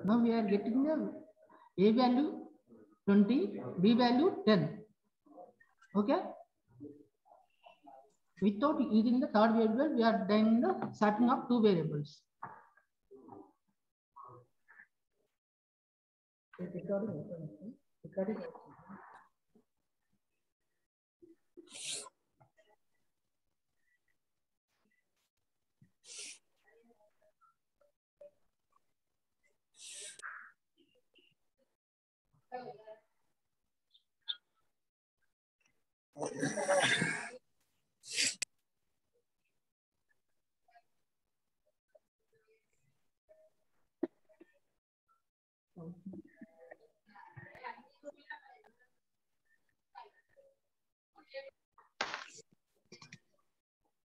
Now we are getting the A value 20, B value 10. Okay. Without using the third variable, we are doing the setting of two variables.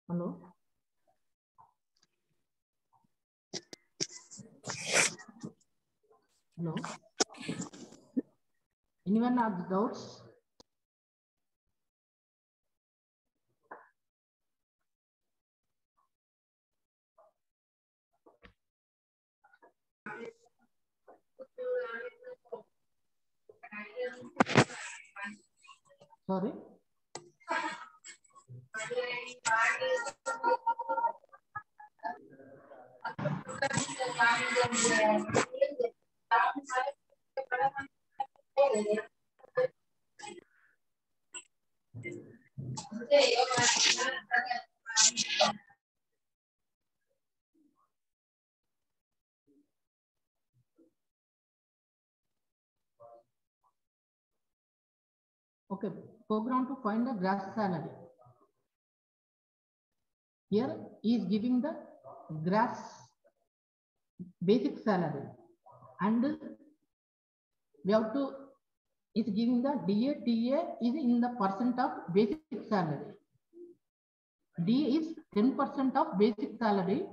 Hello. Hello. Anyone have doubts? Sorry. Okay, program to find the gross salary. Here is giving the gross basic salary, and we have to is giving the DA TA is in the percent of basic salary. DA is 10% of basic salary.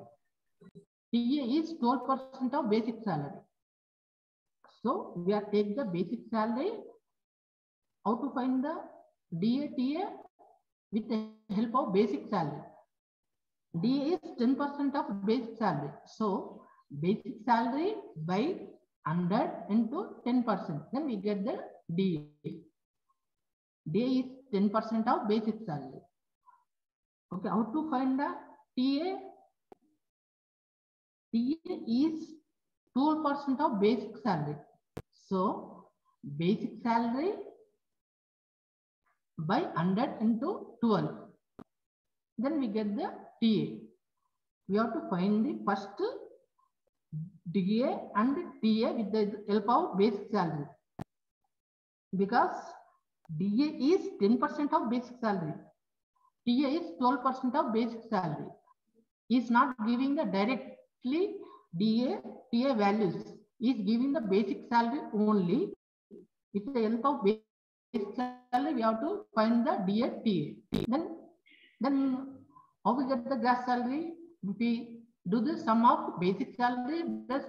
TA is 12% of basic salary. So we are take the basic salary. How to find the DA TA with the help of basic salary. DA is 10% of basic salary. So basic salary by 100 into 10%. Then we get the DA. DA is 10% of basic salary. Okay, how to find the TA? TA is 12% of basic salary. So basic salary by 100 into 12. Then we get the TA. We have to find the first DA and TA with the help of basic salary. Because DA is 10% of basic salary. TA is 12% of basic salary. Is not giving the directly DA, TA values. Is giving the basic salary only. With the help of basic salary, we have to find the DA, TA. Then how we get the gross salary? We do the sum of basic salary plus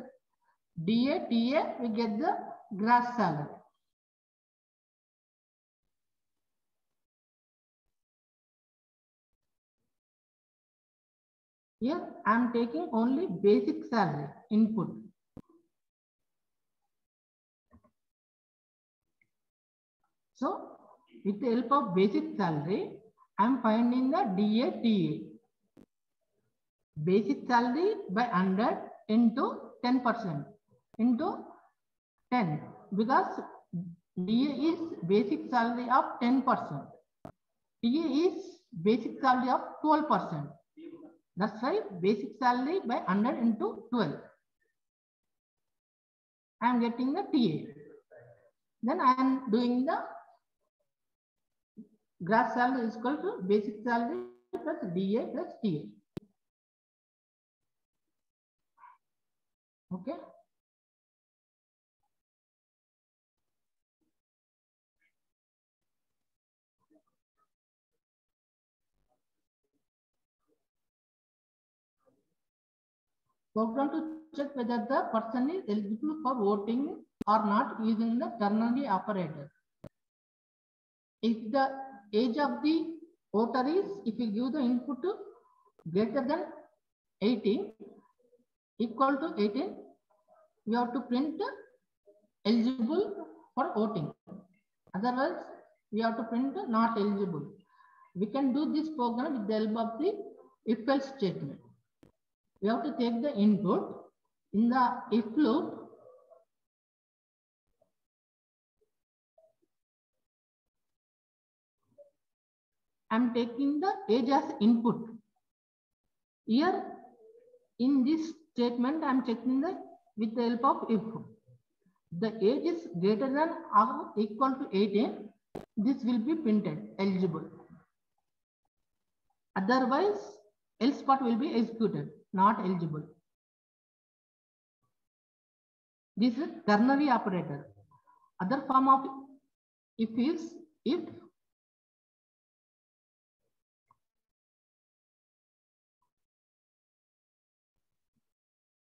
DA, TA, we get the gross salary. Here I am taking only basic salary input. So with the help of basic salary, I am finding the DA, TA. Basic salary by 100 into 10% into 10, because DA is basic salary of 10%. TA is basic salary of 12%. That's why basic salary by 100 into 12. I am getting the TA. Then I am doing the gross salary is equal to basic salary plus DA plus TA. Okay. Program to check whether the person is eligible for voting or not using the ternary operator. If the age of the voter is, if you give the input greater than 18, equal to 18, we have to print eligible for voting. Otherwise, we have to print not eligible. We can do this program with the help of the if-else statement. We have to take the input in the if loop. I'm taking the age as input. Here, in this statement, I'm checking the with the help of if. The age is greater than or equal to 18, this will be printed eligible. Otherwise, else part will be executed, not eligible. This is ternary operator. Other form of if is if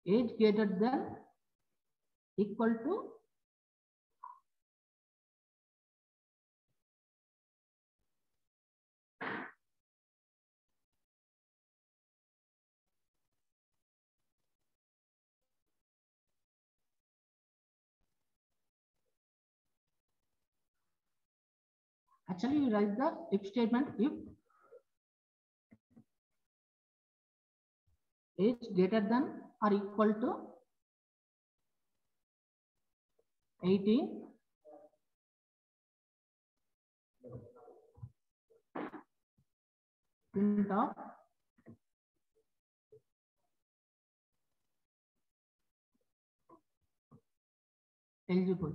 age greater than equal to actually you write the if statement if age greater than or equal to 18 print of eligible.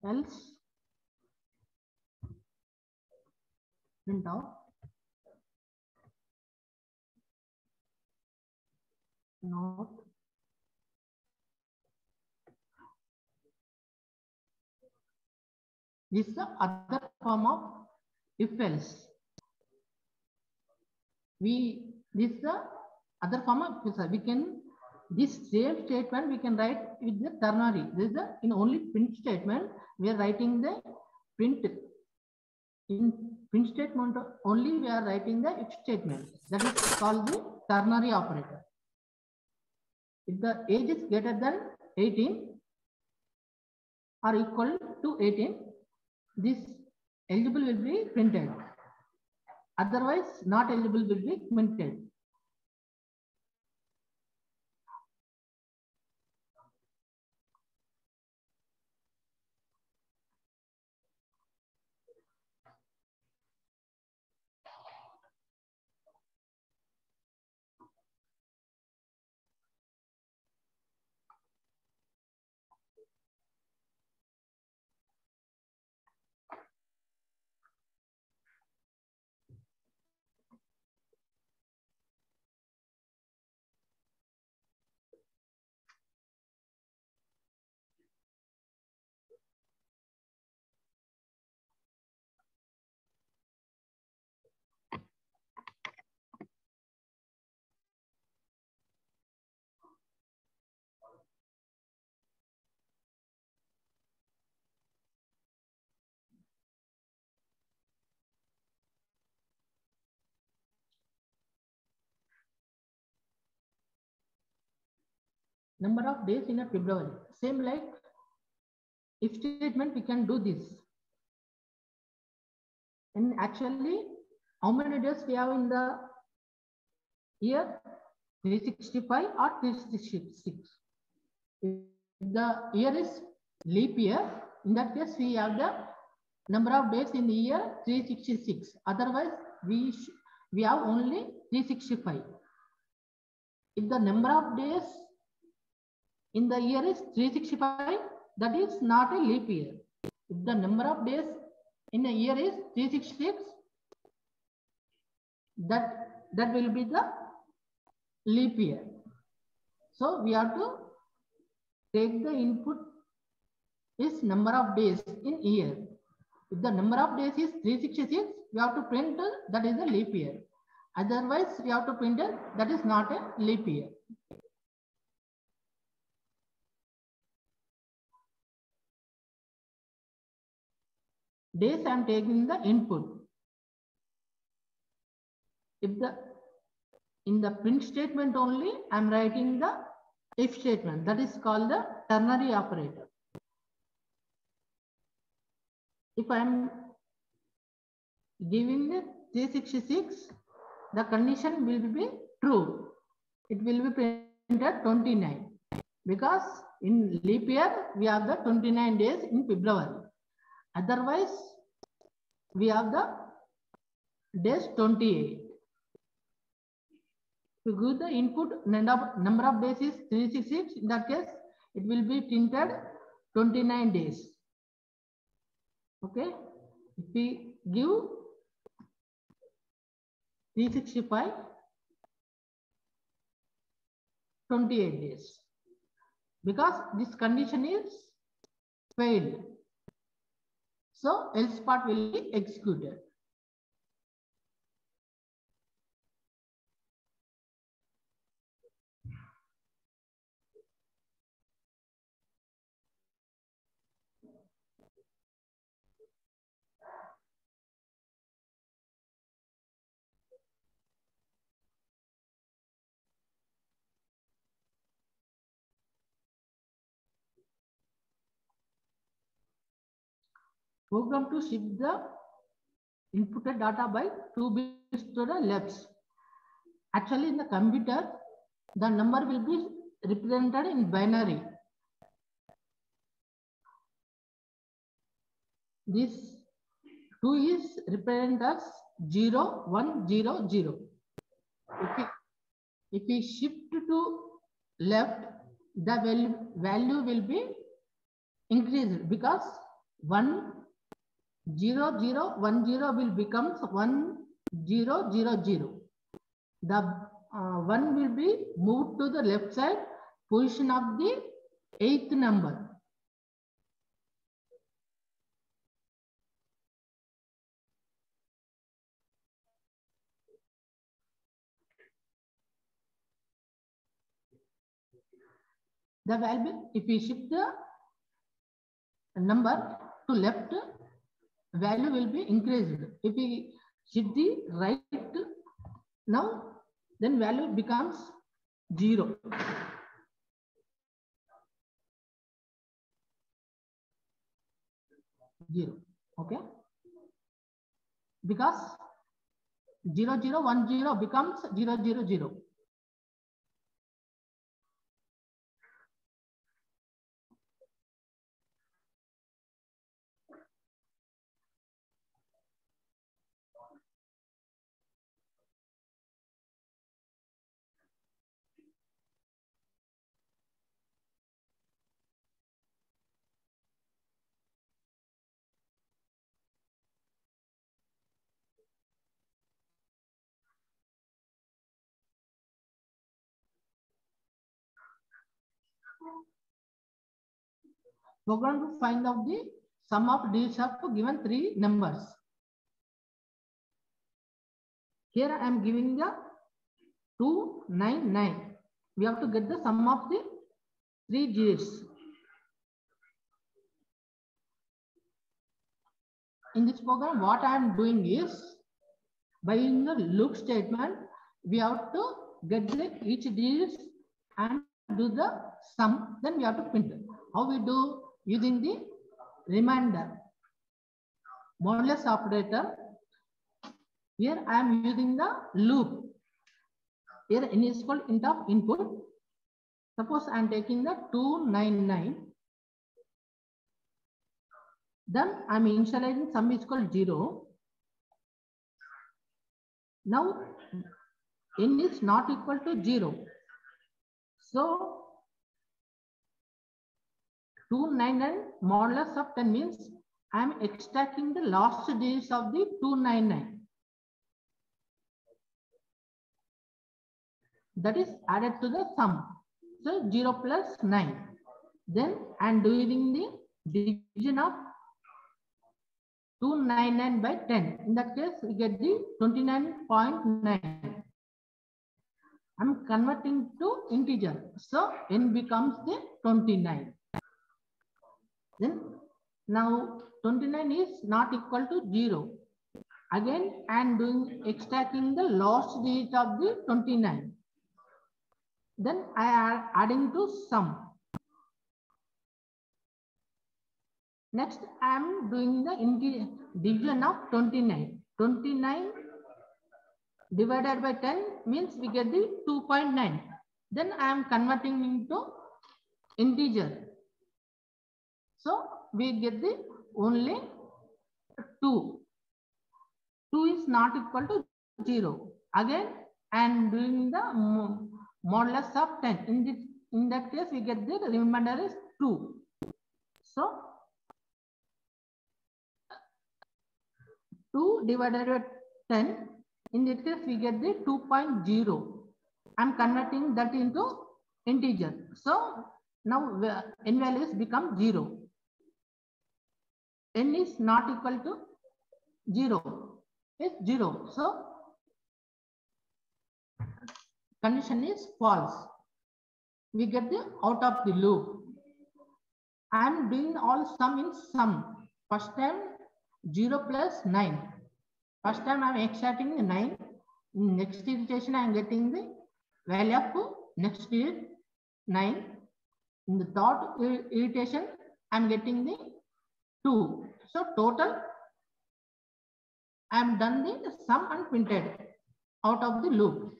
Else print out not this is the other form of if else. This is the other form of we can this same statement we can write with the ternary. This is the in only print statement we are writing the print. In print statement only we are writing the if statement, that is called the ternary operator. If the age is greater than 18 or equal to 18, this eligible will be printed. Otherwise, not eligible will be printed. Number of days in a February. Same like if statement, we can do this. And actually, how many days we have in the year? 365 or 366. If the year is leap year, in that case, we have the number of days in the year 366. Otherwise, we have only 365. If the number of days in the year is 365, that is not a leap year. If the number of days in a year is 366, that will be the leap year. So we have to take the input is number of days in year. If the number of days is 366, we have to print that is a leap year. Otherwise, we have to print that is not a leap year. Days I am taking the input. If in the print statement only, I am writing the if statement. That is called the ternary operator. If I am giving the 366, the condition will be true. It will be printed 29 because in leap year we have the 29 days in February. Otherwise, we have the days 28. To give the input number of days is 366. In that case, it will be printed 29 days. Okay. If we give 365, 28 days. Because this condition is failed. So else part will be executed. Program to shift the inputted data by 2 bits to the left. Actually, in the computer, the number will be represented in binary. This 2 is represented as 0, 1, 0, 0. If we shift to left, the value will be increased because 1, 0, 0, 1, 0 will become 1, 0, 0, 0. The 1 will be moved to the left side position of the 8th number. The value, if we shift the number to left, value will be increased. If we shift the right now, then value becomes 0. Okay, because 0, 0, 1, 0 becomes 0, 0, 0. Program to find out the sum of digits of given 3 numbers. Here I am giving the 299. We have to get the sum of the 3 digits. In this program, what I am doing is, by using the loop statement, we have to get the each digits and do the sum. Then we have to print it. How we do? Using the remainder modulus operator. Here I am using the loop. Here n is called int of input. Suppose I am taking the 299. Then I am initializing sum is called 0. Now n is not equal to 0. So 299 modulus of 10 means I am extracting the last digits of the 299. That is added to the sum. So 0 plus 9. Then I am doing the division of 299 by 10. In that case, we get the 29.9. I'm converting to integer. So n becomes the 29. Then now 29 is not equal to 0. Again, I am doing extracting the last digit of the 29. Then I am adding to sum. Next, I am doing the division of 29. 29 divided by 10 means we get the 2.9. Then I am converting into integer. So we get the only 2. 2 is not equal to 0. Again, I am doing the modulus of 10. In that case, we get the remainder is 2. So 2 divided by 10. In this case, we get the 2.0. I'm converting that into integer. So now n values become 0. N is not equal to 0. It's 0. So condition is false. We get the out of the loop. I am doing all sum in sum. First time 0 plus 9. First time I am extracting the 9. In next iteration I am getting the value of next digit 9. In the third iteration I am getting the 2. So total I am done the sum and printed out of the loop.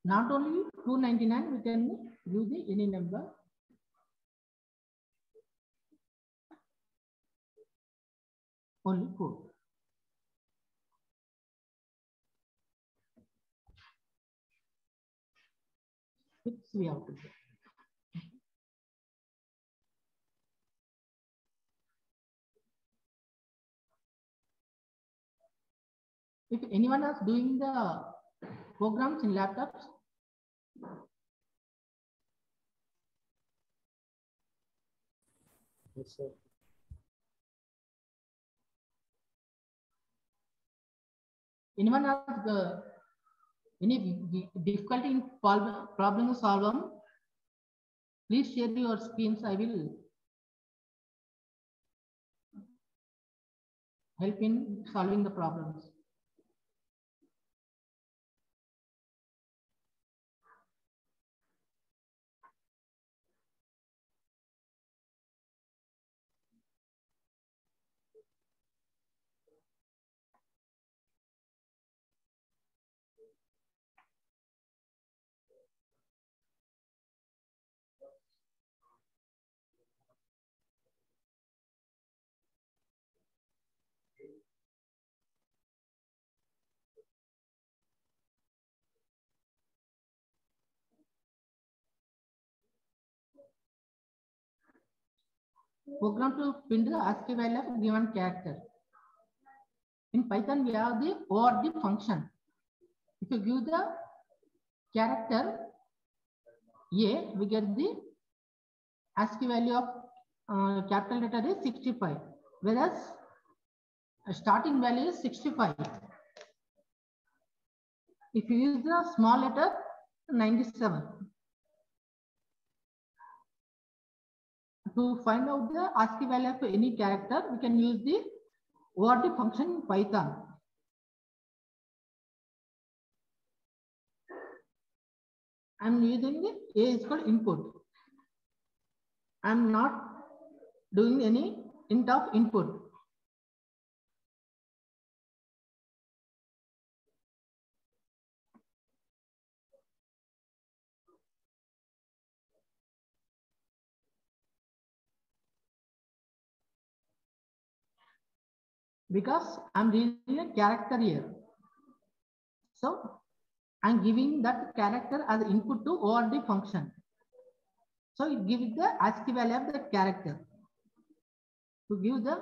Not only 299, we can use the any number. Only 4. Six we have to do. If anyone is doing the programs in laptops, yes, sir. anyone has any difficulty in problem solving, please share your screens. I will help in solving the problems. Program to print the ASCII value of given character. In Python, we have the OR function. If you give the character A, we get the ASCII value of capital letter is 65, whereas starting value is 65. If you use the small letter, 97. To find out the ASCII value of any character, we can use the OR function in Python. I'm using the A is called input. I'm not doing any int of input. Because I'm reading a character here. So I'm giving that character as input to ORD function. So it gives the ASCII value of that character. To give the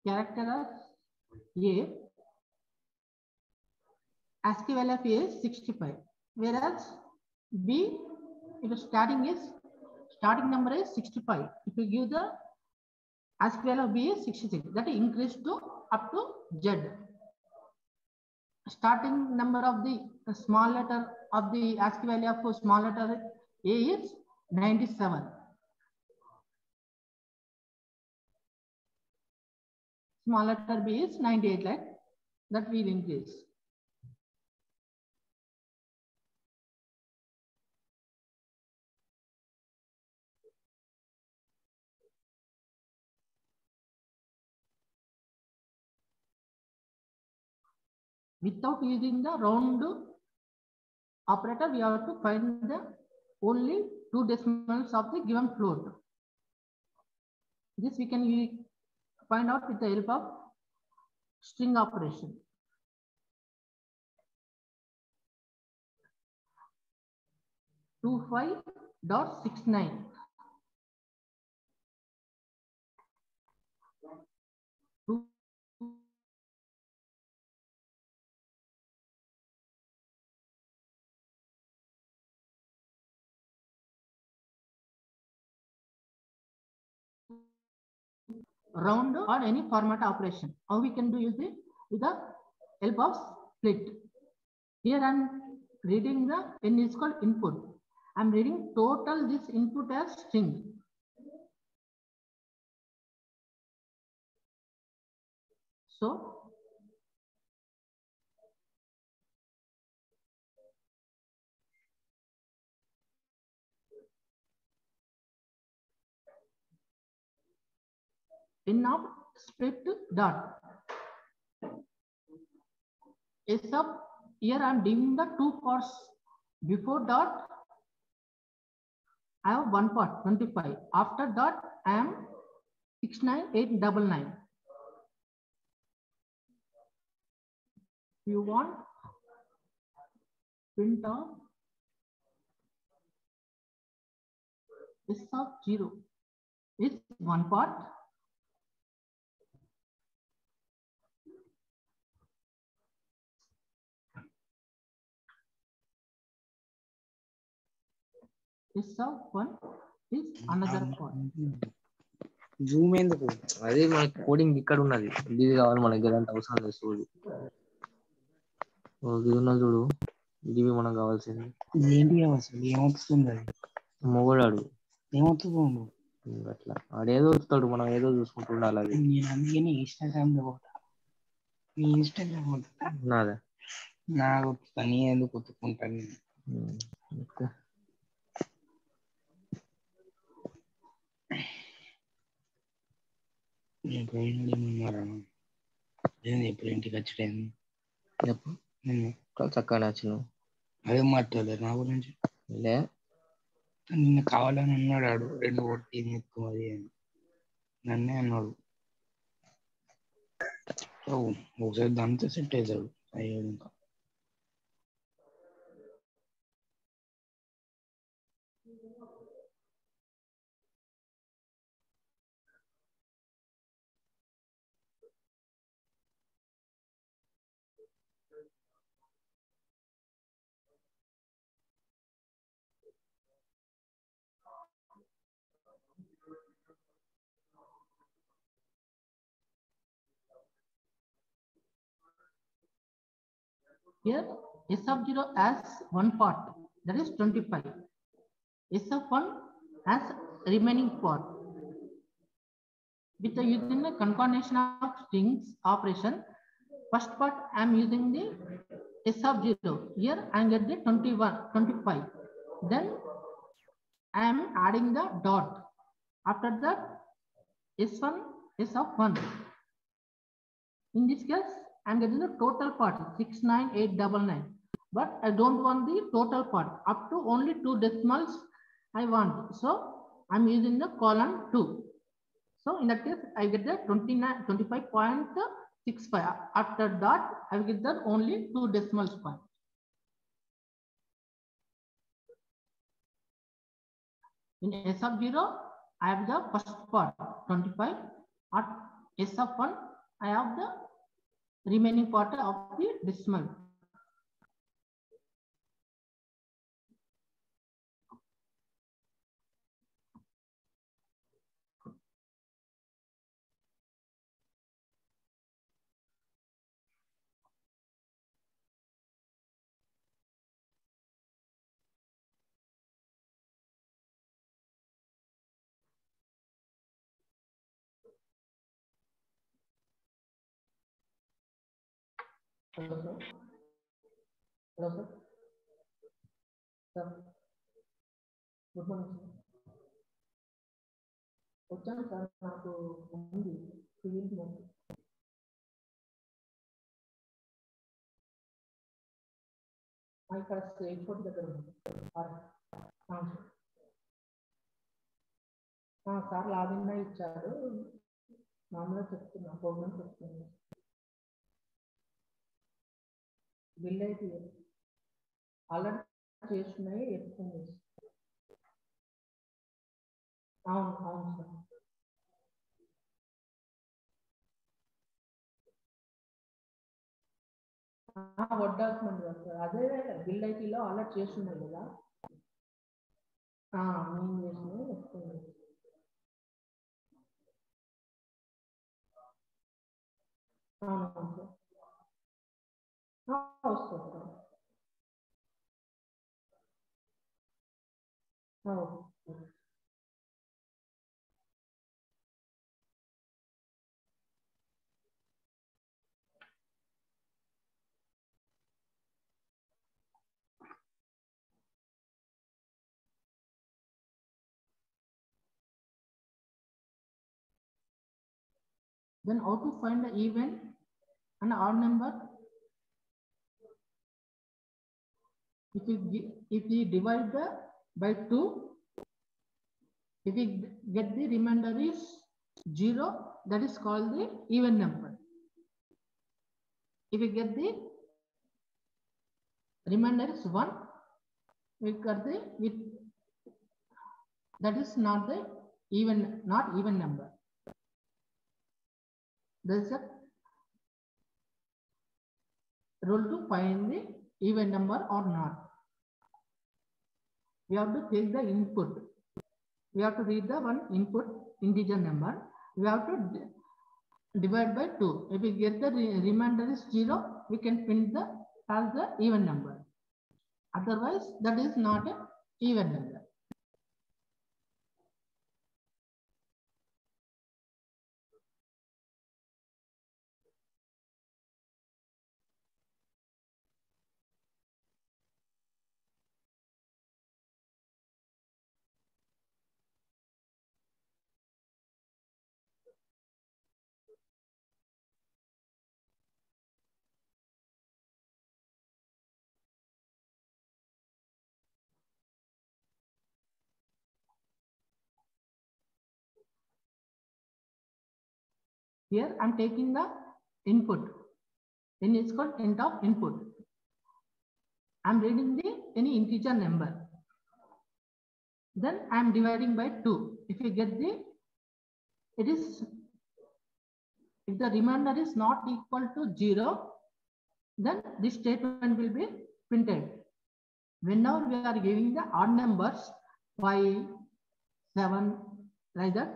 character as A, ASCII value of A is 65, whereas B, if starting number is 65. If you give the ASCII value of B is 66, that is increased to up to Z. Starting number of the small letter of the ASCII value of small letter A is 97. Small letter B is 98, like that will increase. Without using the round operator, we have to find the only 2 decimals of the given float. This we can find out with the help of string operation. .69. Round or any format operation. How we can do use it with the help of split. Here I'm reading the n is called input. I'm reading total this input as string. So n of split dot. S of here I'm doing the 2 parts. Before dot I have 1 part 25. After dot I am 69899. You want print of S of 0 is 1 part. S of 1 is another part. Zoom ఎందుకు అదే మన coding ఇక్కడ ఉన్నది ఇది కావాలి మనకి ఎలాంటి అవసరం లేదు చూడు ఇది ఉన్నది చూడు ఇది మనకు కావాల్సింది ఏంటి కావాల్సింది ఏమవుతుంది అది మొగడాడు ఏమవుతుంది అట్లా ఆడేదో వస్తాడు మనం ఏదో చూసుకుంటూ ఉండాలి అది నేను అందుకని ఇన్స్టాగ్రామ్ లో నీ ఇన్స్టాగ్రామ్ నాదా నాకు పని ఎందుకు కొట్టుకుంటాను నేను పోయినారా ఎప్పుడు ఇంటికి వచ్చేటైంది ఎప్పుడు చక్కగా వచ్చినావు అదే మాట్లాడలేదు నా గురించి లే నిన్న కావాలని అన్నాడు 2 కొట్టి ఎక్కువ అది అని నన్నే అన్నాడు ఒకసారి దాంతో సెట్ అవుతాడు అయ్యాడు ఇంకా Here S of 0 as 1 part, that is 25. S of 1 as remaining part. With the using the concatenation of strings operation, first part I am using the S of 0. Here I am get the 25. Then I am adding the dot. After that S1, S of 1. In this case, I am getting the total part 69899. But I don't want the total part. Up to only 2 decimals I want. So I am using the colon 2. So in that case, I get the 25.65. After that, I will get the only 2 decimals point. In S of 0, I have the first part 25. At S of 1, I have the remaining part of the decimal. Hello, sir. Hello, sir. Sir. Good morning, sir. వచ్చాను sir నాకు ఉంది field ఇక్కడ airport దగ్గర ఉంది sir login ఇచ్చారు మామూలుగా చెప్తున్నా programme చెప్తున్నాను బిల్ అయితే ఆల్రెడీ చేస్తున్నాయి ఎక్స్ప్లెయిన్ చేసి అవును అవును సార్ వర్డ్ డాక్యుమెంట్ సార్ అదే బిల్ ఐటీలో ఆల్రెడీ చేస్తున్నాయి కదా నేను చేసినవి ఎక్స్ప్లెయిన్ చేసి అవును సార్ వస్తుంది sir okay Then how to find the even and odd number? If we divide the by 2, if we get the remainder is 0, that is called the even number. If we get the remainder is 1, we get the that is not the not even number. There is a rule to find the even number or not. We have to take the input. We have to read the one input integer number. We have to divide by 2. If we get the remainder is 0, we can print the as the even number. Otherwise, that is not an even number. Here I am taking the input. N is called int of input. I am reading the any integer number. Then I am dividing by 2. If you get the, if the remainder is not equal to 0, then this statement will be printed. Whenever we are giving the odd numbers 5, 7, like that,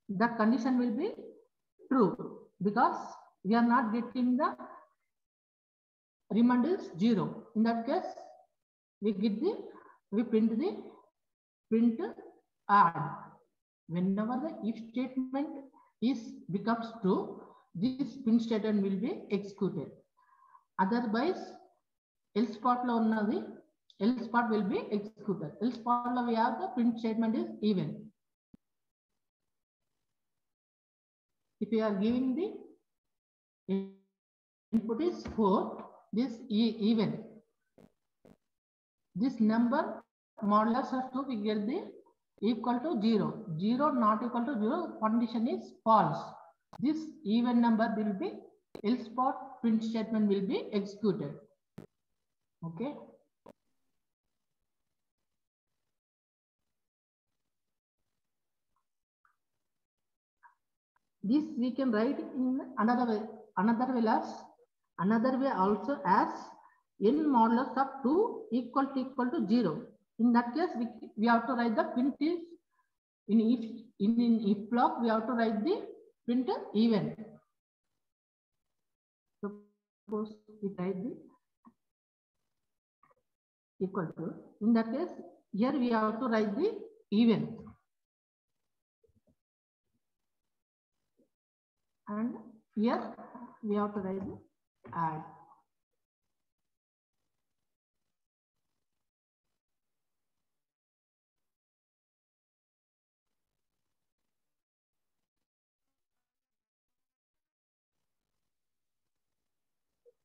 the condition will be true because we are not getting the remainder is 0. In that case, we print add. Whenever the if statement becomes true, this print statement will be executed. Otherwise, else part lo unnadi, else part will be executed. Else part lo we have the print statement is even. If you are giving the input is 4, this even. This number modulus of 2, we get the equal to 0. 0 not equal to 0, condition is false. This even number will be, else part print statement will be executed. Okay. This we can write in another way also as n modulus of 2 equal to 0. In that case, we have to write the print is in if block we have to write the print even. Suppose we write the equal to. In that case, here we have to write the even. And here we have to write the add.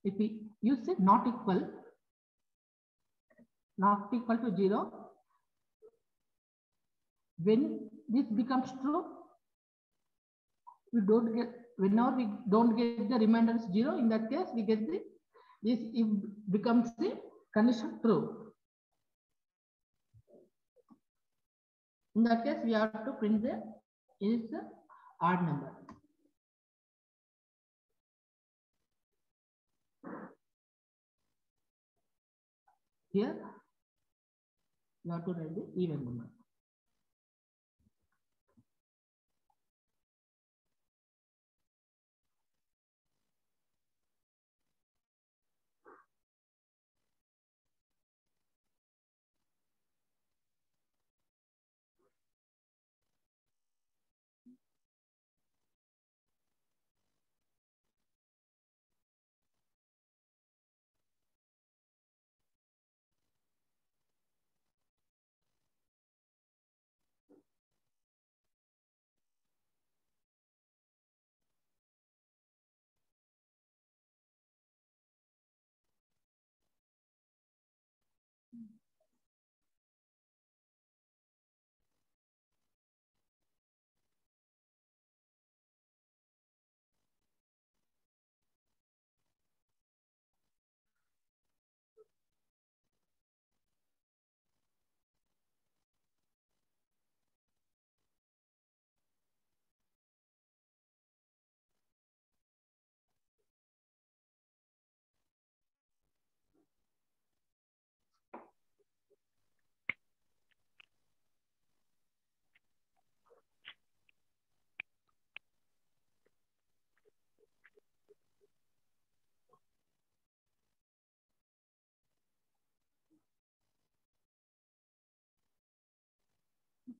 If we use it not equal to 0, when this becomes true, we don't get, whenever we don't get the remainder 0, in that case we get the this if becomes the condition true. In that case, we have to print the is the odd number. Here you have to write the even number.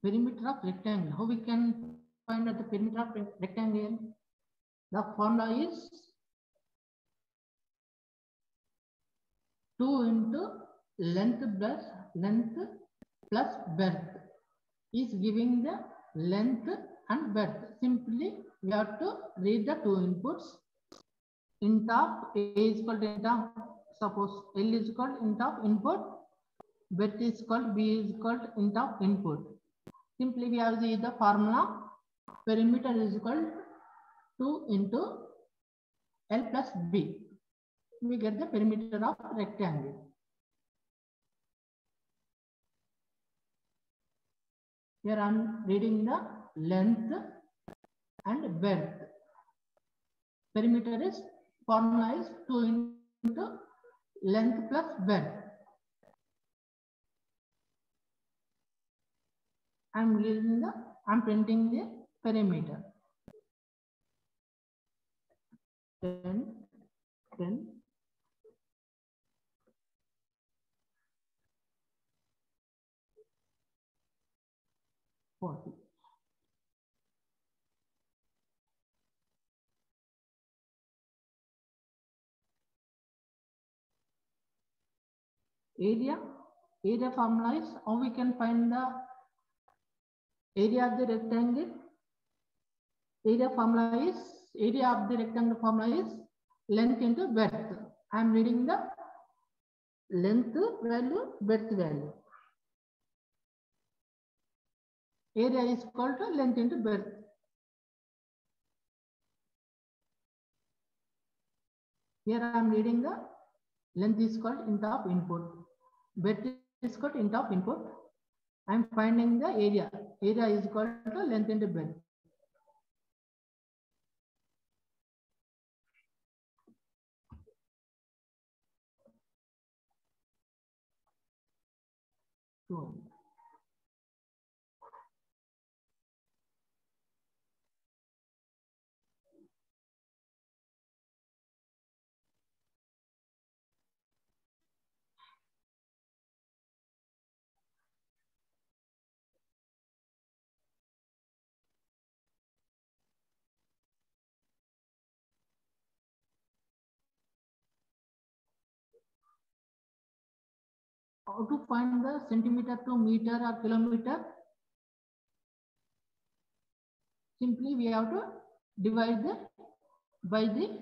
Perimeter of rectangle. How we can find out the perimeter of rectangle? The formula is 2 into length plus breadth is giving the length and breadth. Simply we have to read the two inputs. Int of a is equal to int of, suppose L is equal to int of input, breadth is equal to B is equal to int of input. Simply we have the formula perimeter is equal to 2 into L plus B. We get the perimeter of rectangle. Here I am reading the length and breadth. Perimeter is formula is 2 into length plus breadth. I am printing the perimeter. 10, 40. Area formula is how we can find the area of the rectangle. Area of the rectangle formula is length into breadth. I am reading the length value, breadth value. Area is equal to length into breadth. Here I am reading the length is equal to int of input. Breadth is equal to int of input. I am finding the area. Area is equal to length into breadth. 12. How to find the centimeter to meter or kilometer? Simply we have to divide the by the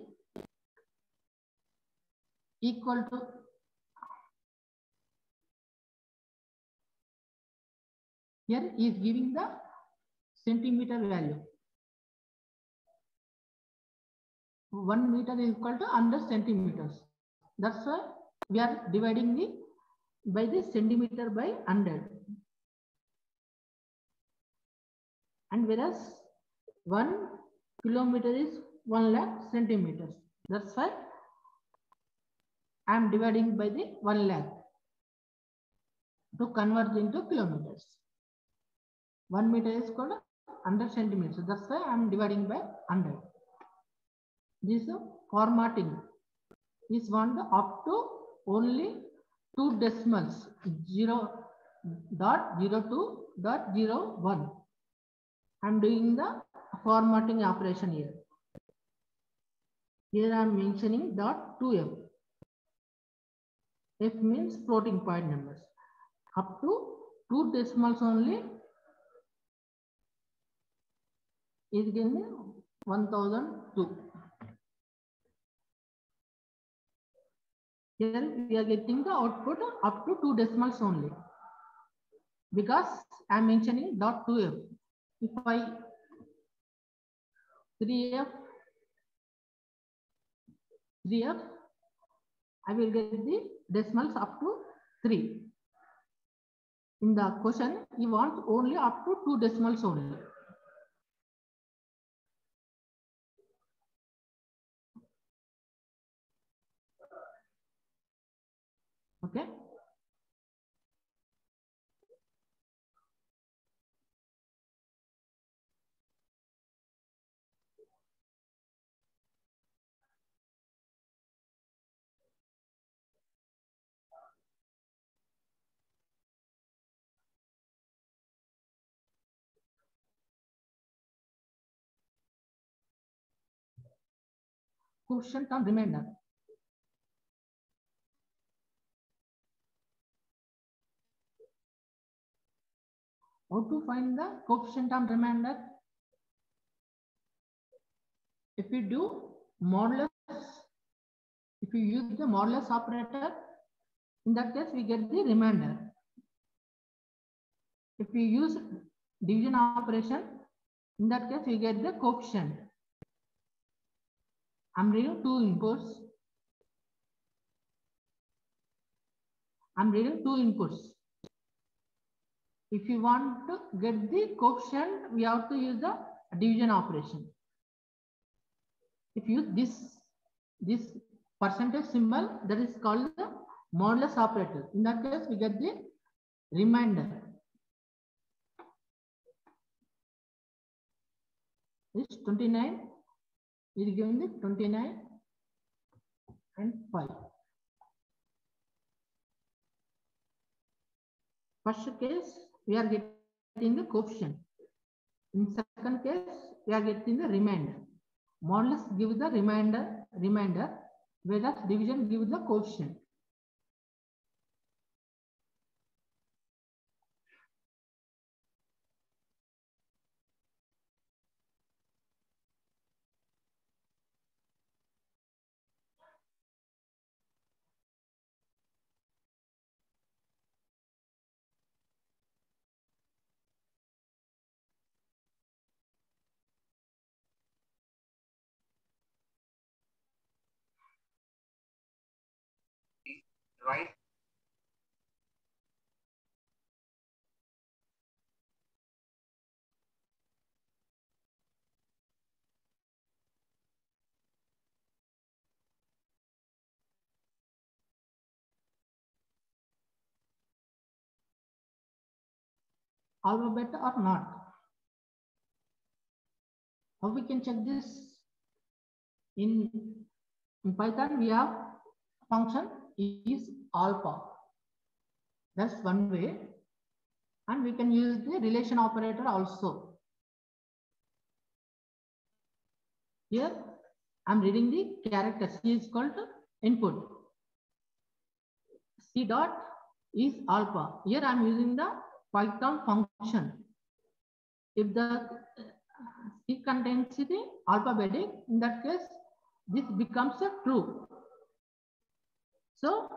equal to here is giving the centimeter value. 1 meter is equal to 100 centimeters. That's why we are dividing the by the centimeter by 100. And whereas 1 kilometer is 1 lakh centimeters. That's why I am dividing by the 1 lakh to convert into kilometers. 1 meter is called 100 centimeters. That's why I am dividing by 100. This formatting is want up to only 2 decimals 0.02.01. I am doing the formatting operation here. Here I am mentioning .2f. F means floating point numbers. Up to 2 decimals only is given 1002. Here we are getting the output up to 2 decimals only because I am mentioning .2f. If I 3f, I will get the decimals up to 3. In the question, you want only up to 2 decimals only. Okay. Coefficient term remainder. How to find the coefficient term remainder? If we do modulus, if you use the modulus operator, in that case we get the remainder. If we use division operation, in that case we get the coefficient. I'm reading 2 inputs. If you want to get the coefficient, we have to use the division operation. If you use this percentage symbol, that is called the modulus operator. In that case, we get the remainder. This 29 is given the 29 and 5. First case, we are getting the coefficient. In second case, we are getting the remainder. Modulus gives the remainder, whereas division gives the coefficient. Right. alphabet or not. How we can check this? In Python, we have function is alpha. That's one way. And we can use the relation operator also. Here, I'm reading the character. C is called input. C dot is alpha. Here I'm using the Python function. If the C contains the alphabetic, in that case, this becomes a true. So,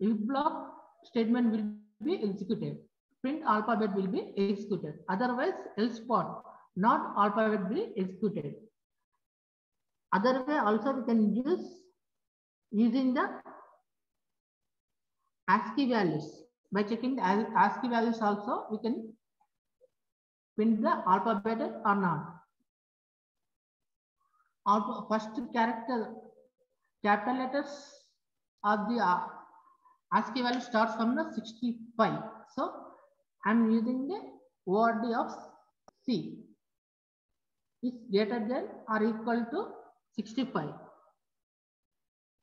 if block statement will be executed. Print alphabet will be executed. Otherwise, else part, not alphabet will be executed. Other way also we can use using the ASCII values. By checking the ASCII values also, we can print the alphabet or not. First character, capital letters of the ASCII value starts from the 65. So I'm using the ORD of C is greater than or equal to 65.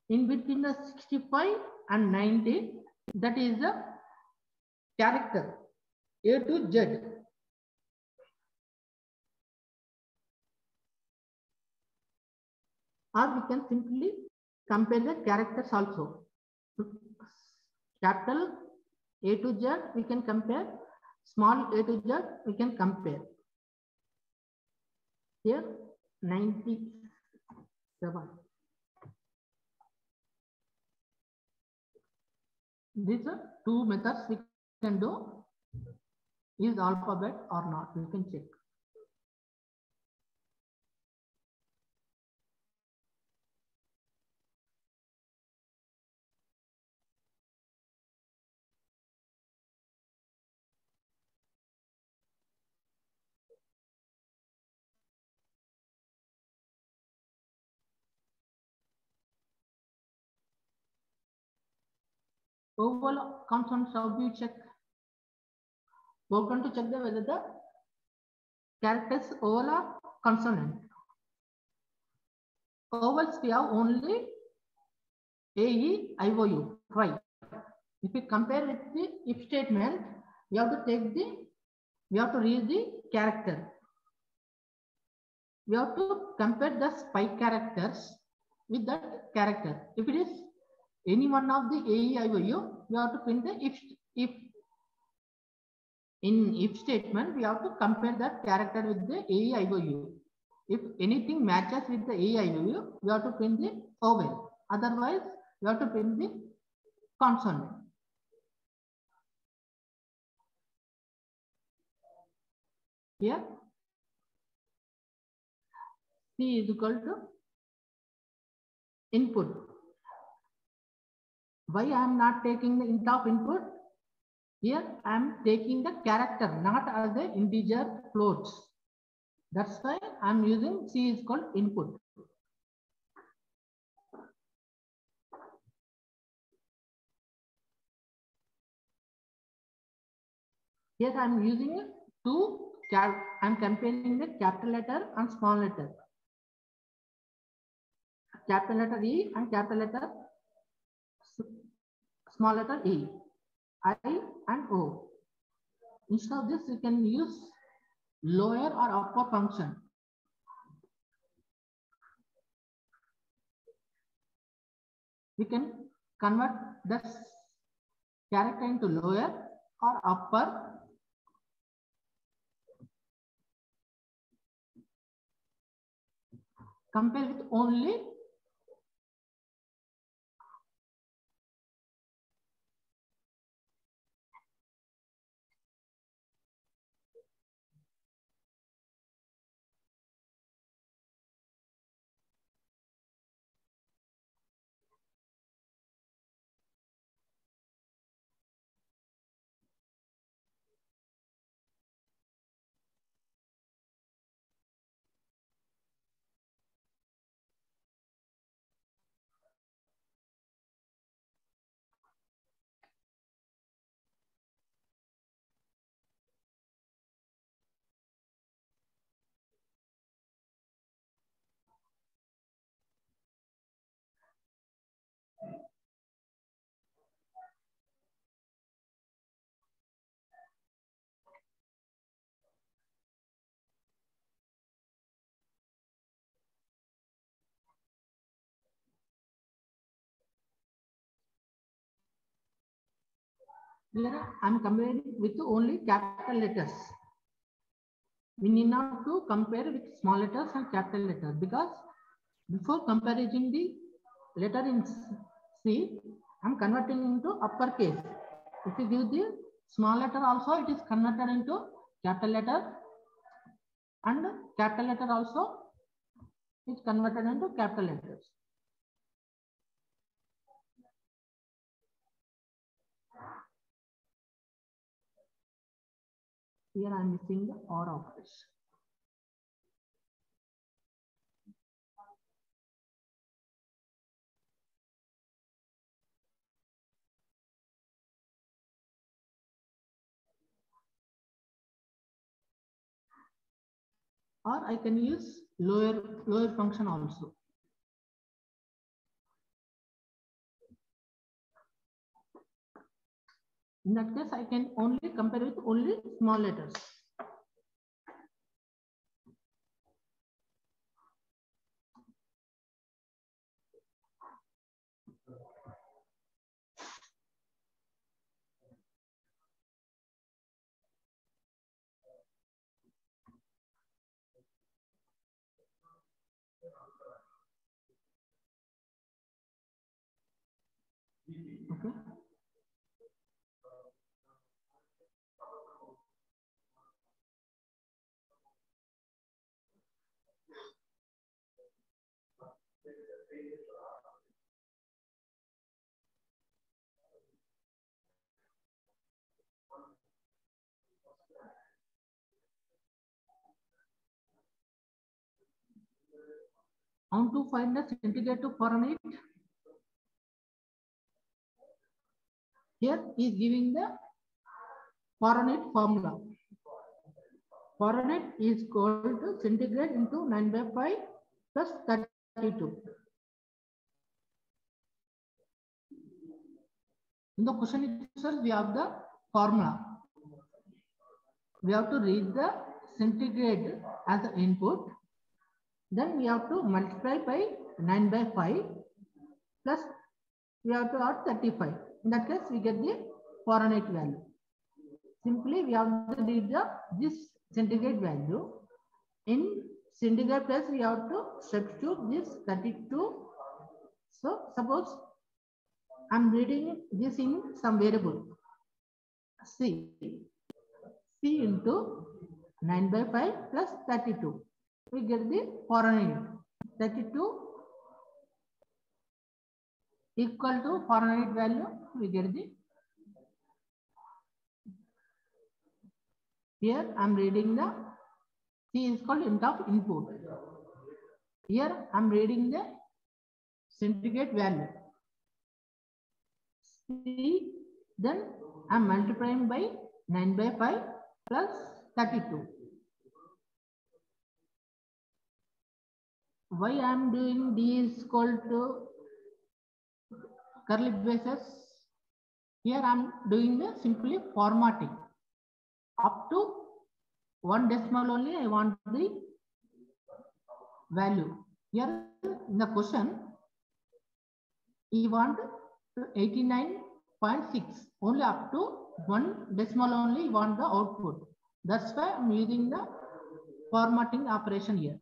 In between the 65 and 90, that is the character A to Z. Or we can simply compare the characters also. Capital A to Z, we can compare. Small a to Z, we can compare. Here, 97. These are two methods we can do. Is alphabet or not? We can check. Overall consonants, how do you check? We're going to check whether the characters overall are consonant. Vowels we have only A, E, I, O, U. Try. If we compare with the if statement, we have to read the character. We have to compare the spike characters with that character. If it is any one of the A, E, I, O, U, we have to print the if. In if statement, we have to compare that character with the A, E, I, O, U. If anything matches with the A, E, I, O, U, we have to print the vowel. Otherwise, we have to print the consonant. Here, C is equal to input. Why I am not taking the int of input? Here I am taking the character, not as the integer floats. That's why I am using C is called input. Here I am using two. I am comparing the capital letter and small letter. Capital letter E and capital letter small letter E. I and O. Instead of this, you can use lower or upper function. We can convert this character into lower or upper. Compare with only Here I am comparing with only capital letters. We need not to compare with small letters and capital letters, because before comparing the letter in C, I am converting into uppercase. If you give the small letter also, it is converted into capital letter, and capital letter also is converted into capital letters. Here I am missing the OR operation. Or I can use lower function also. In that case, I can only compare with only small letters. Okay. I want to find the centigrade to Fahrenheit. Here is giving the Fahrenheit formula. Fahrenheit is equal to centigrade into 9/5 plus 32. In the question itself, we have the formula. We have to read the centigrade as the input. Then we have to multiply by 9/5 plus we have to add 35. In that case, we get the Fahrenheit value. Simply, we have to read this centigrade value. In centigrade place, we have to substitute this 32. So, suppose I am reading this in some variable C. C into 9/5 plus 32. We get the Fahrenheit. 32 equal to Fahrenheit value. We get the. Here I am reading the C is called int of input. Here I am reading the centigrade value. C, then I am multiplying by 9/5 plus 32. Why I am doing D is equal to curly braces? Here I am doing the simply formatting. Up to 1 decimal only I want the value. Here in the question, you want 89.6. Only up to 1 decimal only you want the output. That's why I'm using the formatting operation here.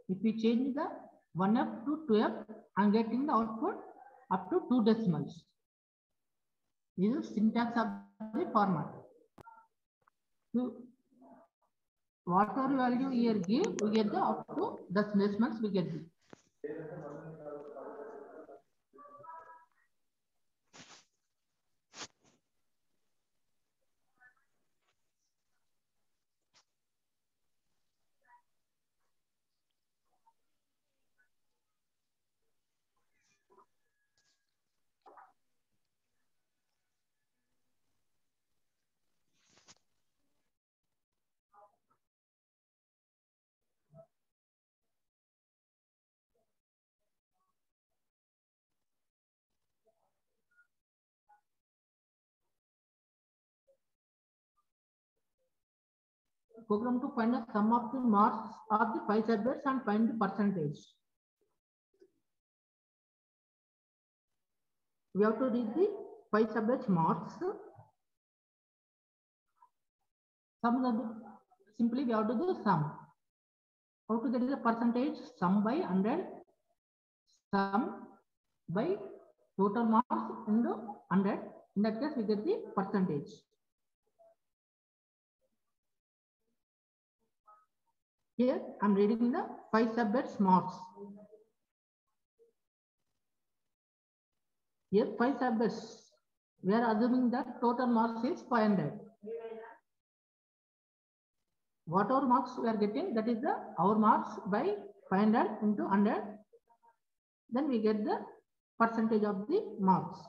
If we change the 1F to 2F, I'm getting the output up to 2 decimals. This is syntax of the format. So, whatever value here give, we get the up to decimals we get this. program to find the sum of the marks of the 5 subjects and find the percentage. We have to read the 5 subjects marks. Simply we have to do sum. How to get the percentage? Sum by 100, sum by total marks into 100. In that case, we get the percentage. Here, I am reading the 5 subjects marks. Here, 5 subjects. We are assuming that total marks is 500. Whatever marks we are getting, that is our marks by 500 into 100. Then we get the percentage of the marks.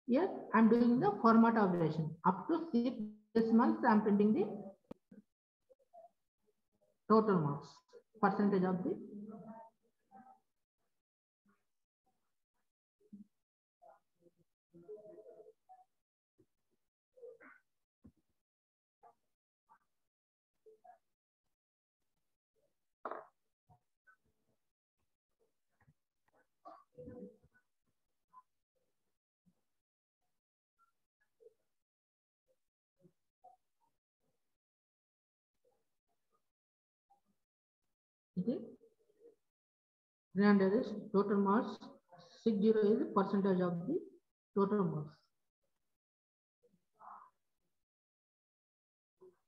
Here, I am doing the format operation. Up to 6 decimals, I am printing the total marks, percentage of the. Okay. 300 is total marks, 60 is percentage of the total marks.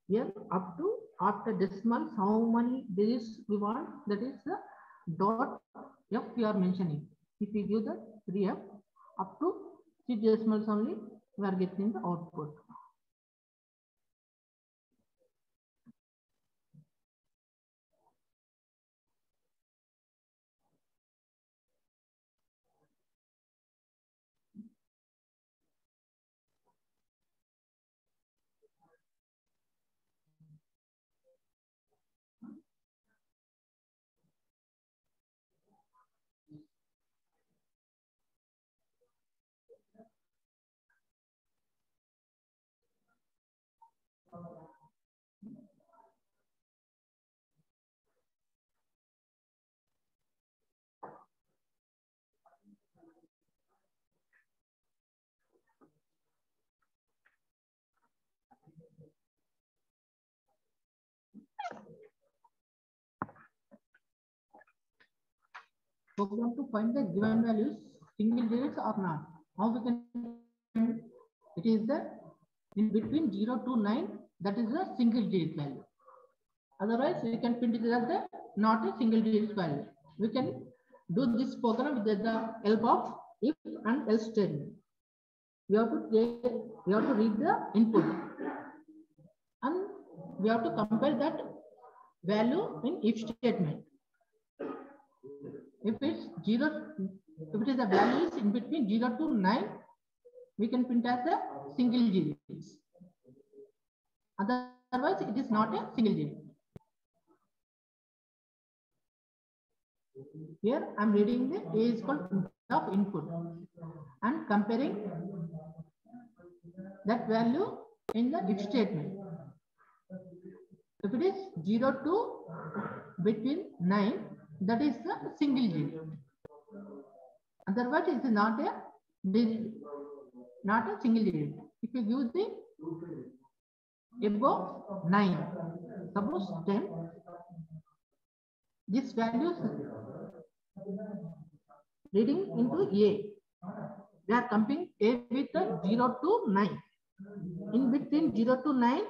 Here up to after decimals, how many digits we want, that is the dot F we are mentioning. If we give the 3F up to 6 decimals only, we are getting the output. Program to find the given values, single digits or not. How we can find? It is the in between 0 to 9, that is a single digit value. Otherwise, we can print it as the not a single digit value. We can do this program with the help of if and else statement. We have to read the input and we have to compare that value in if statement. If it's 0, if it is the values in between 0 to 9, we can print as a single digits. Otherwise, it is not a single digit. Here, I am reading the A is called of input and comparing that value in the if statement. If it is 0 to between 9, that is the single digit. Otherwise, it is not a digit, not a single digit. If you give the above 9, suppose 10, this value reading into A. We are comparing A with the 0 to 9. In between 0 to 9,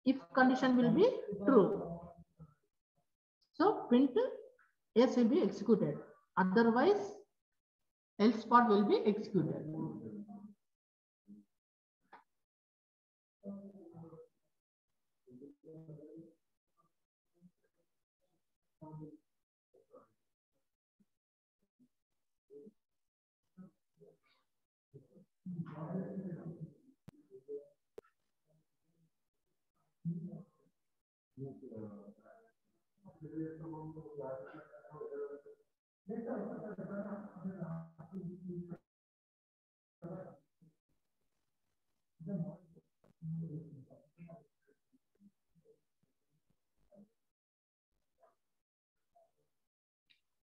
if condition will be true. So print S will be executed. Otherwise, else part will be executed.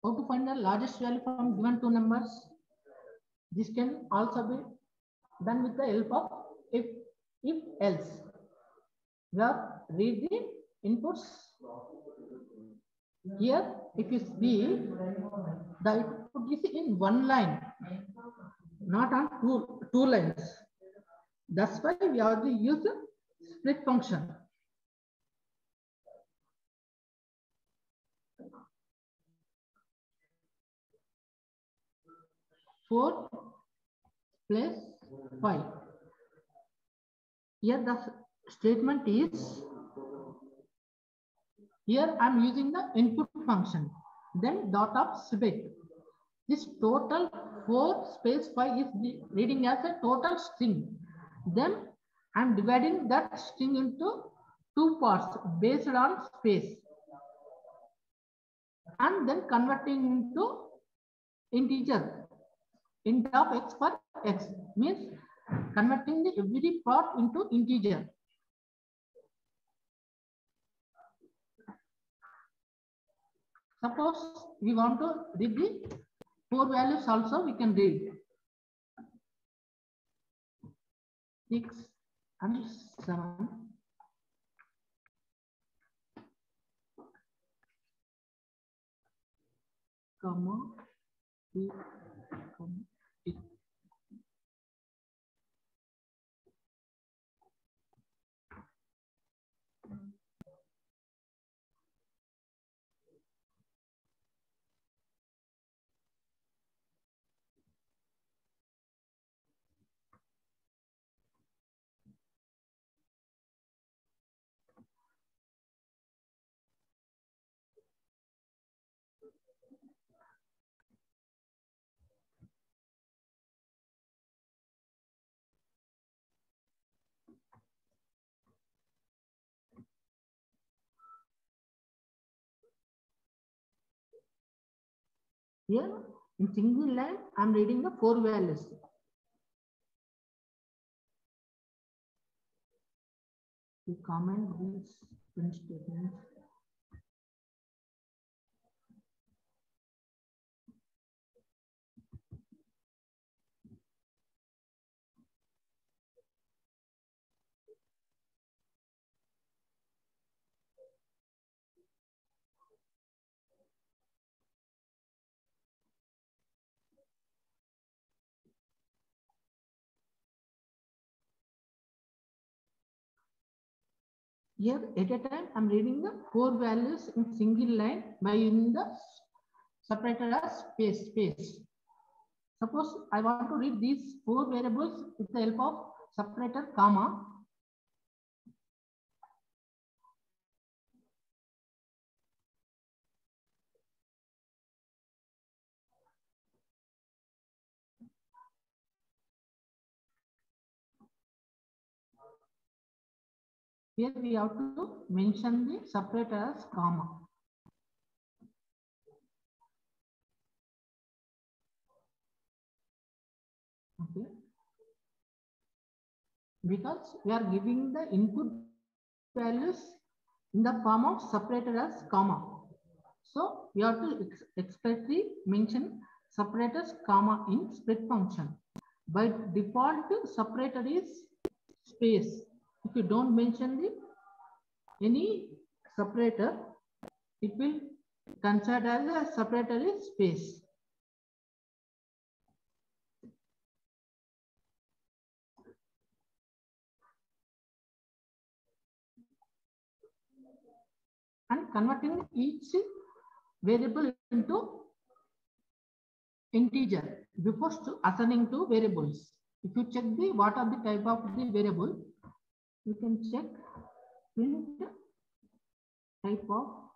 How to find the largest value from given two numbers? This can also be done with the help of if else. We have read the inputs. Here, if you see, the output is in one line, not on two lines. That's why we have to use the split function. Four plus 5. Here the statement is, here I am using the input function, then dot of split. This total 4 space 5 is reading as a total string. Then I am dividing that string into two parts based on space, and then converting into integer int of x for x, means converting the every part into integer. Suppose we want to read the 4 values also, we can read 6 and 7. Comma 2, comma 8. Here in single line, I am reading the 4 values. We comment these print statements. Here at a time, I am reading the 4 values in single line by using the separator as space. Suppose I want to read these 4 variables with the help of separator comma. Here we have to mention the separator as comma. Okay. Because we are giving the input values in the form of separator as comma. So we have to explicitly mention separators comma in split function. By default, separator is space. If you don't mention any separator, it will consider as a separator is space. And converting each variable into integer before assigning to variables. If you check what are the type of the variable, you can check print type of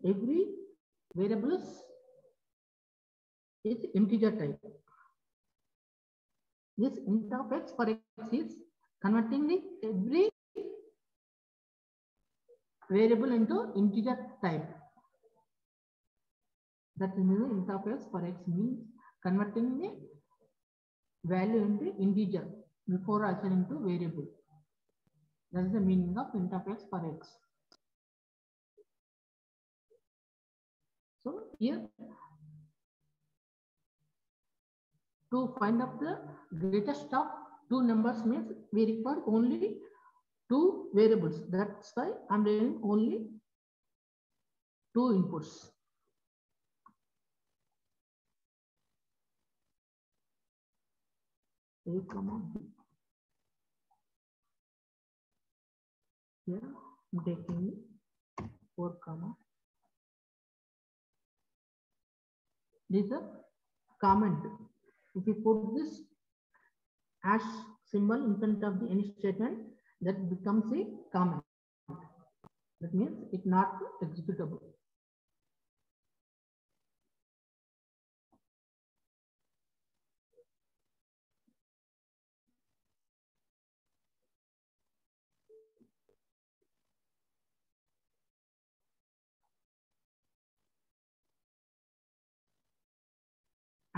every variable is integer type. This int of x for x is converting the every variable into integer type. That means int of x for x means converting the value into integer before assigning to variable. That is the meaning of int of x for x. So here, to find out the greatest of two numbers means we require only two variables. That's why I'm doing only two inputs. A comma B. Here I'm taking 4 comma. This is a comment. If you put this hash symbol in front of the any statement, that becomes a comment. That means it's not executable.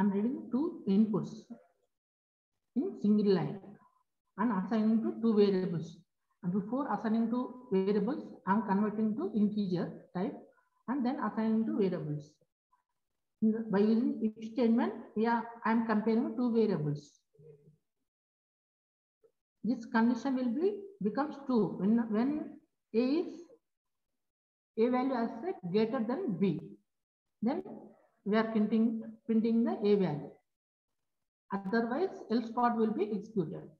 I'm reading two inputs in single line and assigning to two variables. And before assigning to variables, I'm converting to integer type and then assigning to variables. By using if statement, yeah, I'm comparing two variables. This condition will be becomes true when a value as greater than b. Then we are printing the a value. Otherwise, else part will be executed.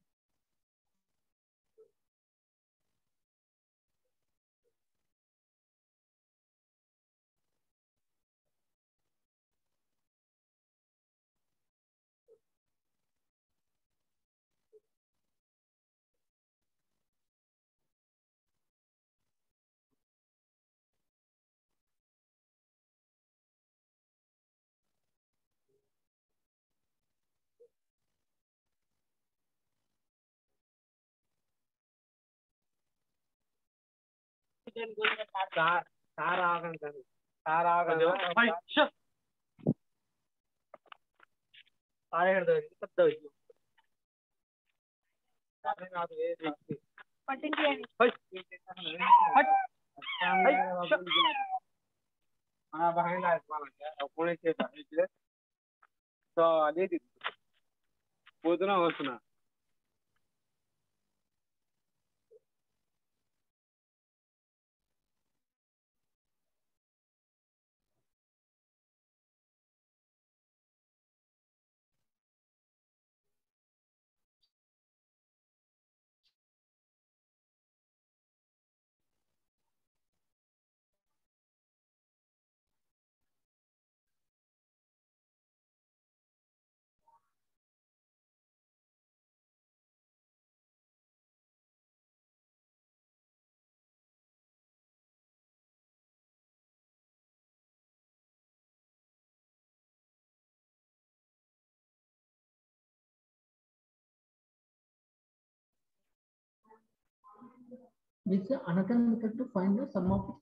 This is another method to find the sum of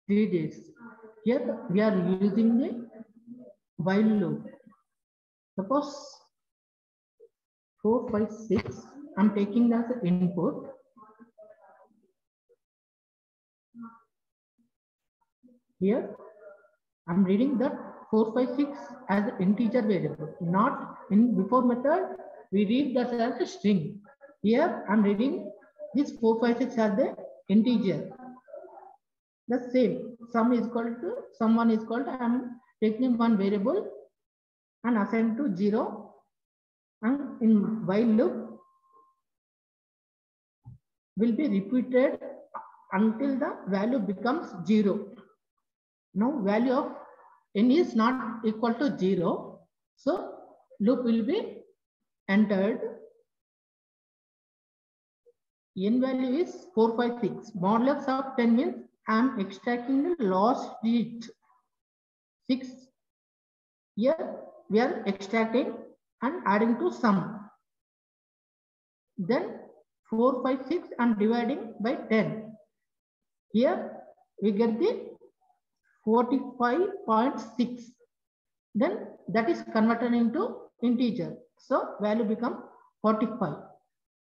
3 days. Here we are using the while loop. Suppose 4, 5, 6. I'm taking as an input. Here I'm reading that 4, 5, 6 as an integer variable. Not in before method we read that as a string. Here I'm reading this 4, 5, 6 as the integer. The same sum is equal to sum 1 is equal to I'm taking one variable and assign to 0, and in while loop will be repeated until the value becomes 0. Now value of n is not equal to 0, so loop will be entered. N value is 4, 5, 6. Modulus of 10 means I am extracting the last digit 6. Here we are extracting and adding to sum. Then 4, 5, 6 and dividing by 10. Here we get the 45.6. Then that is converted into integer. So value become 45.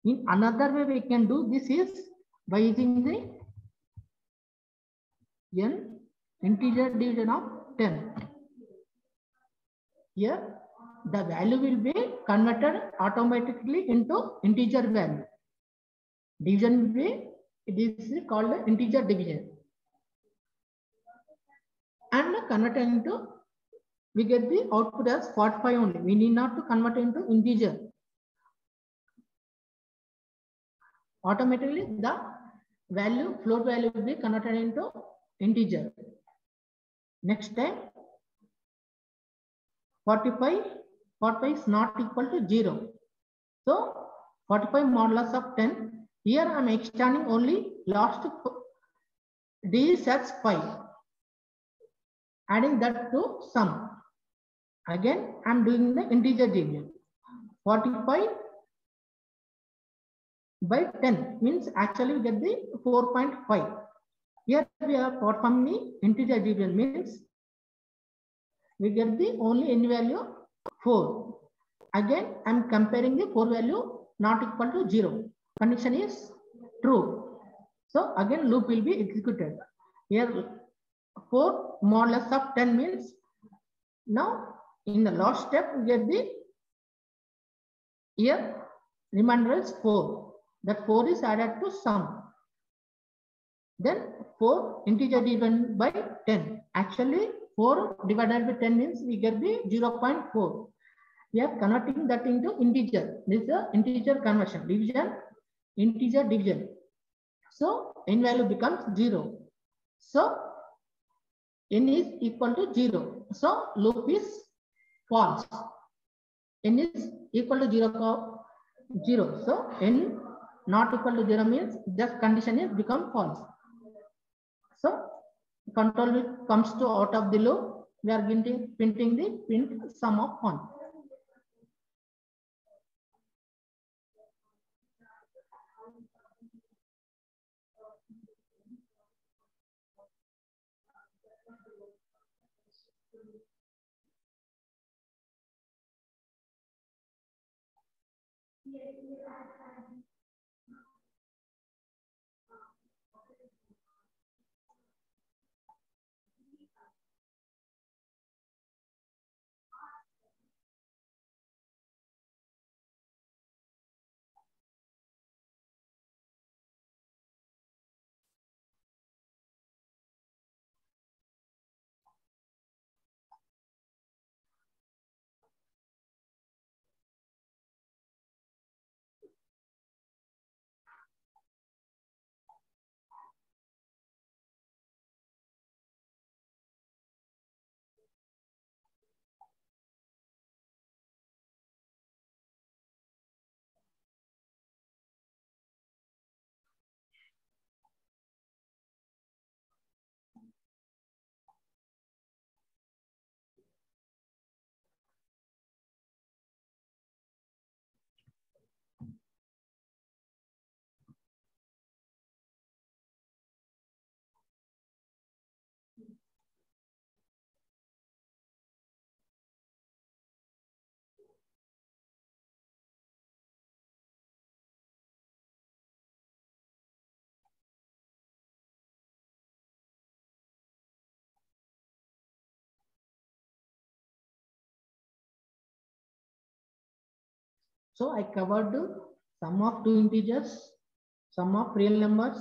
In another way we can do this is by using the n integer division of 10. Here the value will be converted automatically into integer value. Division will be, it is called integer division. And converted into, we get the output as 45 only. We need not to convert into integer. Automatically the value, float value will be converted into integer. Next time 45 is not equal to 0. So 45 modulus of 10. Here I am extending only last digits as 5. Adding that to sum. Again I am doing the integer division. 45 by 10 means actually we get the 4.5. Here we are performing integer division means we get the only n value 4. Again I am comparing the 4 value not equal to 0. Condition is true. So again loop will be executed. Here 4 modulus of 10 means now in the last step we get the here remainder is 4. That 4 is added to sum. Then 4 integer divided by 10. Actually 4 divided by 10 means we get the 0.4. We are converting that into integer. This is the integer conversion. Division, integer division. So n value becomes 0. So n is equal to 0. So loop is false. N is equal to 0. So n not equal to 0 means this condition is become false. So control loop comes to out of the loop. We are printing the print sum of 1. So I covered sum of two integers, sum of real numbers,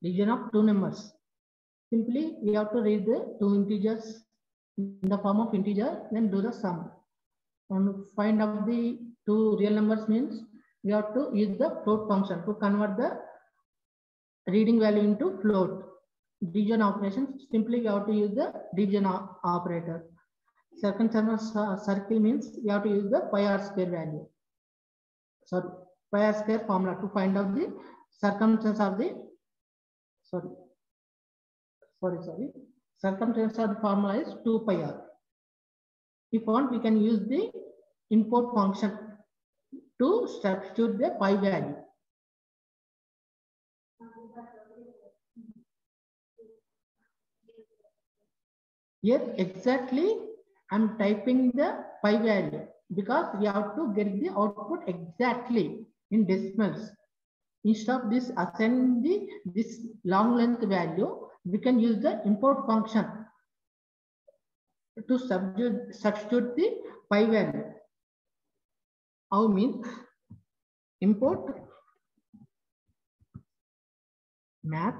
division of two numbers. Simply we have to read the two integers in the form of integer, then do the sum. And find out the two real numbers means we have to use the float function to convert the reading value into float. Division operations, simply we have to use the division operator. Circumference circle means we have to use the pi r square value. Sorry, pi r square formula to find out the circumference of the sorry. Circumference of the formula is 2 pi r. If want, we can use the import function to substitute the pi value. Here exactly I'm typing the pi value because we have to get the output exactly in decimals. Instead of this assigning this long length value, we can use the import function to substitute the pi value. How means import math.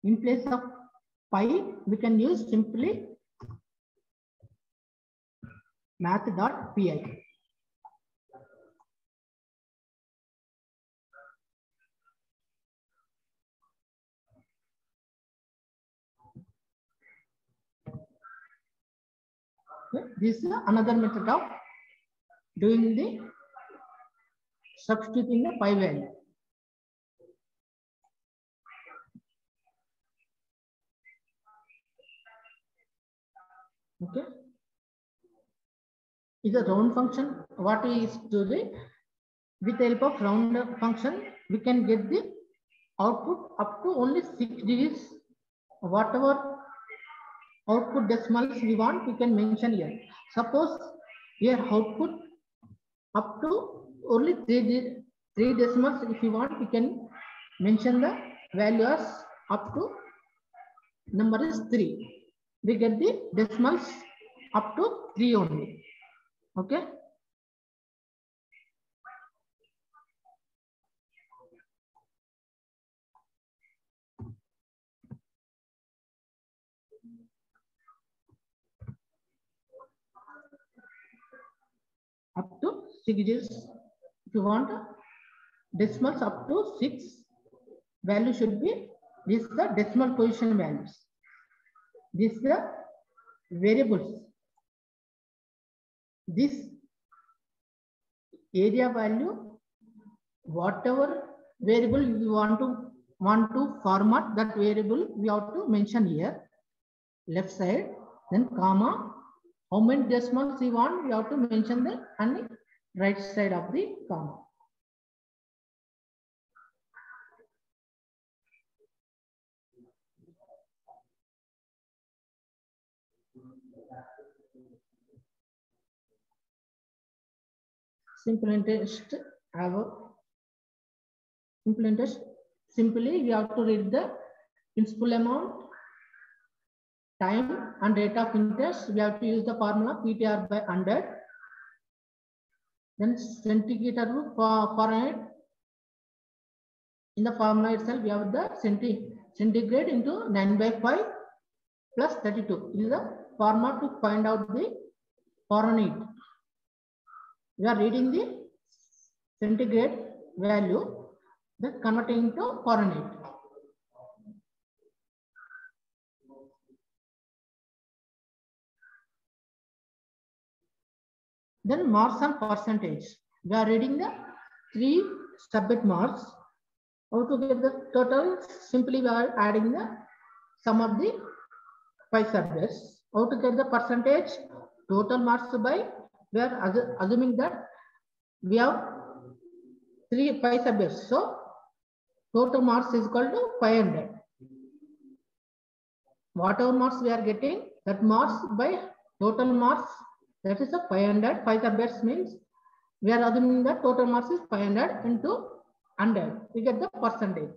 In place of pi, we can use simply math.pi. This is another method of doing the substituting the pi value. Okay. Is a round function. What is to the with the help of round function, we can get the output up to only 6 digits. Whatever output decimals we want, we can mention here. Suppose here output up to only 3 decimals. If you want, we can mention the value as up to number is 3. We get the decimals up to 3 only. Okay. Up to 6 digits. If you want decimals up to 6, value should be this is the decimal position values. This is the variables. This area value, whatever variable you want to format that variable, we have to mention here. Left side, then comma. How many decimals you want, we have to mention the and right side of the comma. Simple interest simply we have to read the principal amount, time and rate of interest. We have to use the formula PTR by 100. Then centimeter for Fahrenheit. In the formula itself, we have the centigrade into 9 by 5 plus 32. This is the formula to find out the Fahrenheit. We are reading the centigrade value, then converting into Fahrenheit. Then marks and percentage. We are reading the 3 subject marks. How to get the total? Simply we are adding the sum of the 5 subjects. How to get the percentage? Total marks by, we are assuming that we have 5 subjects. So total marks is equal to 500. Whatever marks we are getting, that marks by total marks, that is a 500. 5 subjects means we are assuming that total marks is 500 into 100. We get the percentage.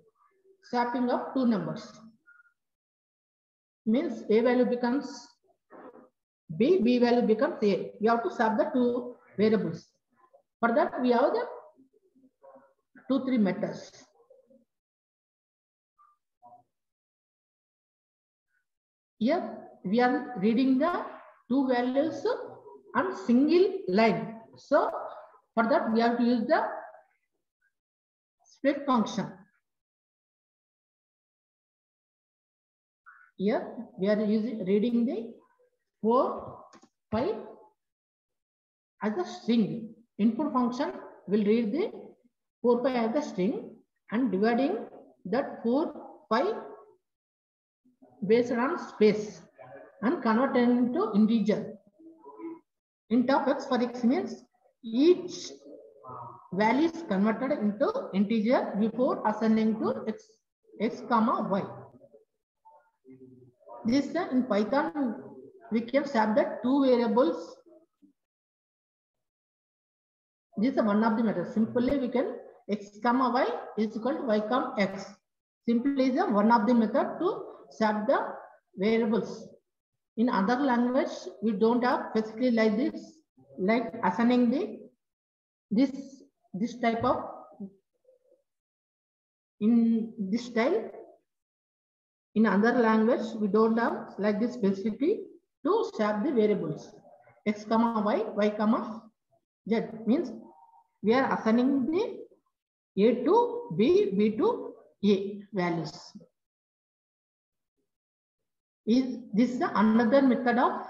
Swapping of 2 numbers. Means A value becomes B, B value becomes A. We have to swap the 2 variables. For that, we have the 2-3 methods. Here, we are reading the 2 values on single line. So, for that, we have to use the split function. Here, we are reading the 4, 5 as a string. Input function will read the 4, 5 as a string and dividing that 4, 5 based on space and convert it into integer. Int of x for x means each value is converted into integer before assigning to x comma y. This in Python we can have the two variables. This is one of the methods. Simply we can x comma y is equal to y comma x. Simply is one of the method to set the variables. In other language, we don't have specifically like this, like assigning this type of in this style. In other language, we don't have like this specifically to set the variables x comma y comma z means we are assigning the a to b, b to a values. Is this another method of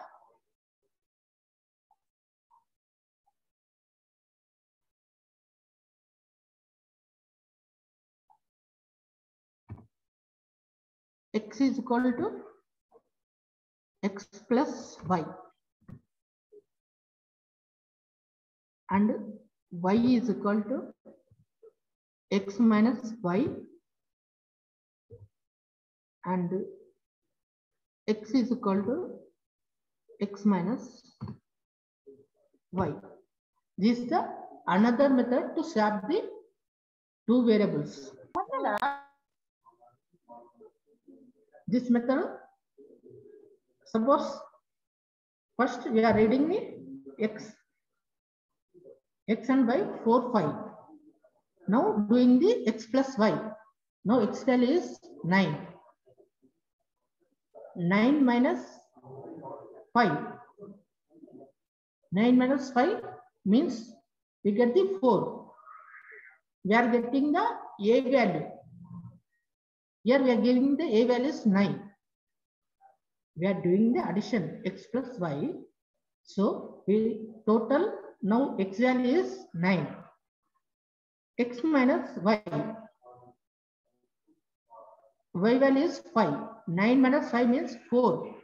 x is equal to x plus y and y is equal to x minus y and x is equal to x minus y. This is the another method to swap the two variables. This method, suppose first we are reading the x and y 4, 5. Now doing the x plus y. Now x value is 9. 9 minus 5. 9 minus 5 means we get the 4. We are getting the a value. Here we are giving the a value is 9. We are doing the addition x plus y. So we total now x value is 9. X minus y. Y value is 5. 9 minus 5 means 4.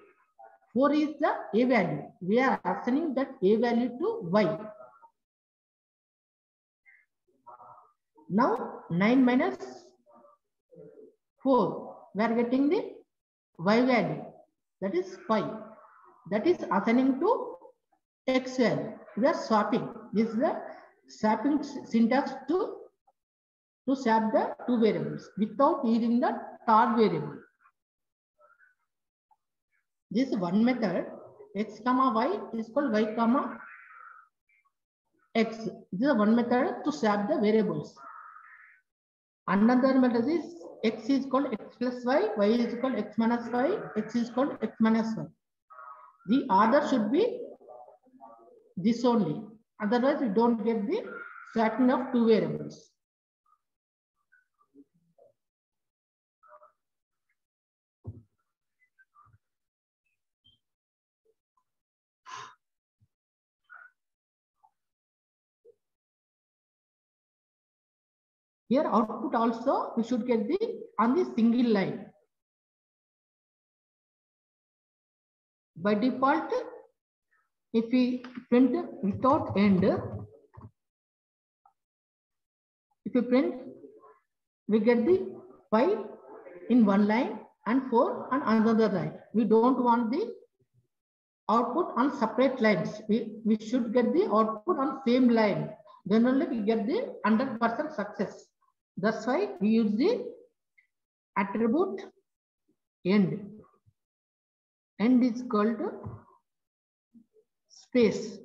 4 is the a value. We are assigning that a value to y. Now 9 minus 4. We are getting the y value. That is 5. That is assigning to x value. We are swapping. This is the swapping syntax to swap the two variables without using the third variable. This one method x comma y is called y comma x. This is one method to swap the variables. Another method is x is called x plus y is called x minus y, x is called x minus y. The order should be this only. Otherwise, we don't get the swapping of two variables. Here output also we should get the on the single line. By default, if we print without end, if you print, we get the 5 in one line and 4 on another line. We don't want the output on separate lines. We should get the output on same line. Then only we get the 100% success. That's why we use the attribute end. End is called space.